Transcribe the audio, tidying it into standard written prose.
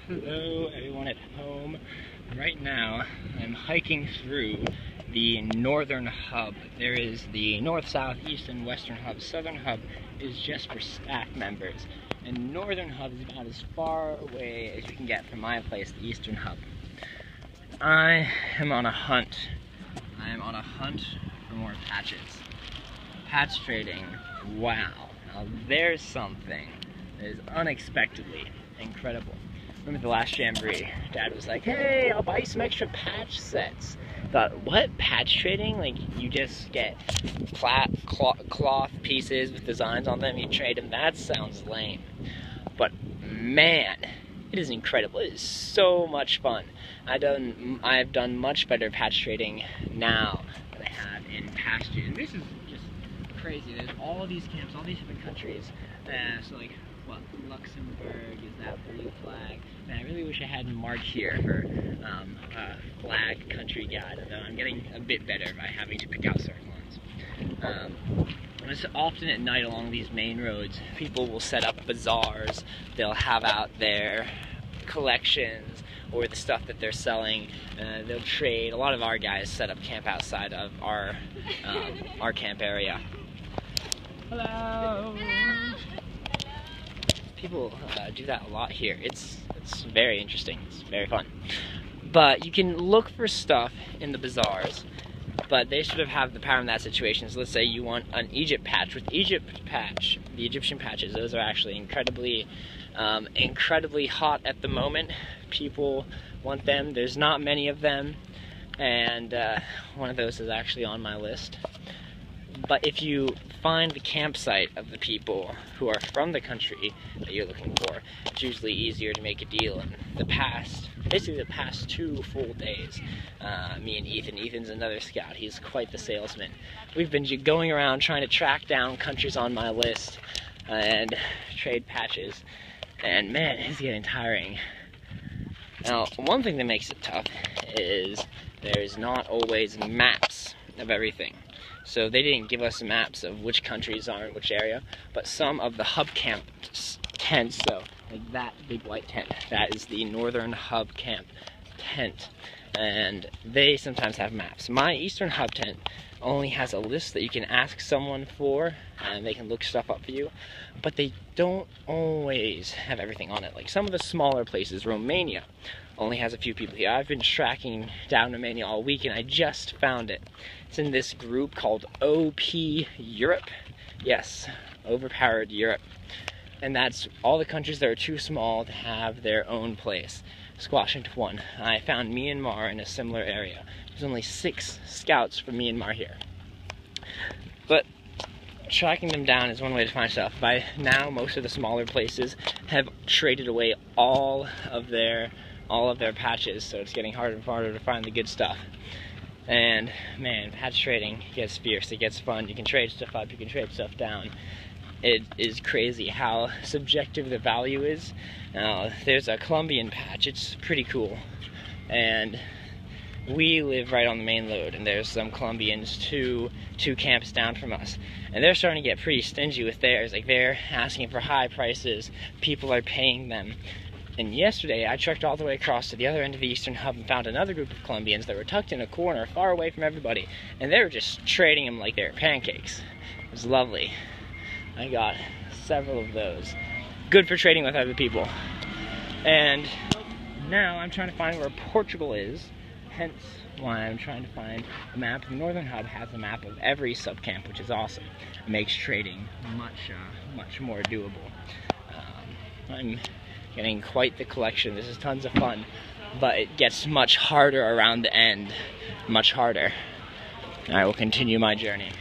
Hello everyone at home. Right now I'm hiking through the northern hub. There is the north, south, east, and western hub. Southern hub is just for staff members, and northern hub is about as far away as you can get from my place, the eastern hub. I am on a hunt. I am on a hunt for more patches. Patch trading, wow. Now there's something that is unexpectedly incredible. Remember the last Jamboree, Dad was like, hey, I'll buy you some extra patch sets. Thought, what, patch trading? Like, you just get cloth pieces with designs on them, you trade them? That sounds lame. But man, it is incredible. It is so much fun. I've done much better patch trading now than I have in past years. And this is just crazy. There's all these camps, all these different countries. So like, what, Luxembourg is that blue flag. Man, I really wish I had Mark here for a flag country guide, although I'm getting a bit better by having to pick out certain ones. It's often at night along these main roads, people will set up bazaars. They'll have out their collections or the stuff that they're selling. They'll trade. A lot of our guys set up camp outside of our camp area. Hello. People do that a lot here. It's very interesting. It's very fun. But you can look for stuff in the bazaars, but they sort of have the power in that situation. So let's say you want an Egypt patch. With Egypt patch, the Egyptian patches, those are actually incredibly hot at the moment. People want them. There's not many of them, and one of those is actually on my list. But if you find the campsite of the people who are from the country that you're looking for, it's usually easier to make a deal. In basically the past 2 full days, me and Ethan's another scout, he's quite the salesman. We've been going around trying to track down countries on my list and trade patches, and man, it's getting tiring. Now, one thing that makes it tough is there's not always maps of everything. So they didn't give us maps of which countries are in which area, but some of the hub camp tents, so like that big white tent, that is the northern hub camp tent, and they sometimes have maps. My eastern hub tent only has a list that you can ask someone for, and they can look stuff up for you, but they don't always have everything on it. Like some of the smaller places, Romania only has a few people here. I've been tracking down Romania all week, and I just found it. It's in this group called OP Europe. Yes, Overpowered Europe. And that's all the countries that are too small to have their own place. Squash into one. I found Myanmar in a similar area. There's only 6 scouts from Myanmar here. But tracking them down is one way to find stuff. By now, most of the smaller places have traded away all of their patches, so it's getting harder and harder to find the good stuff. And man, patch trading gets fierce, it gets fun. You can trade stuff up, you can trade stuff down. It is crazy how subjective the value is. Now, there's a Colombian patch, it's pretty cool. And we live right on the main road, and there's some Colombians two camps down from us. And they're starting to get pretty stingy with theirs. Like, they're asking for high prices, people are paying them. And yesterday, I trekked all the way across to the other end of the eastern hub and found another group of Colombians that were tucked in a corner, far away from everybody, and they were just trading them like they were pancakes. It was lovely. I got several of those. Good for trading with other people. And now I'm trying to find where Portugal is, hence why I'm trying to find a map. The northern hub has a map of every subcamp, which is awesome. It makes trading much more doable. I'm getting quite the collection. This is tons of fun, but it gets much harder around the end. Much harder. I will continue my journey.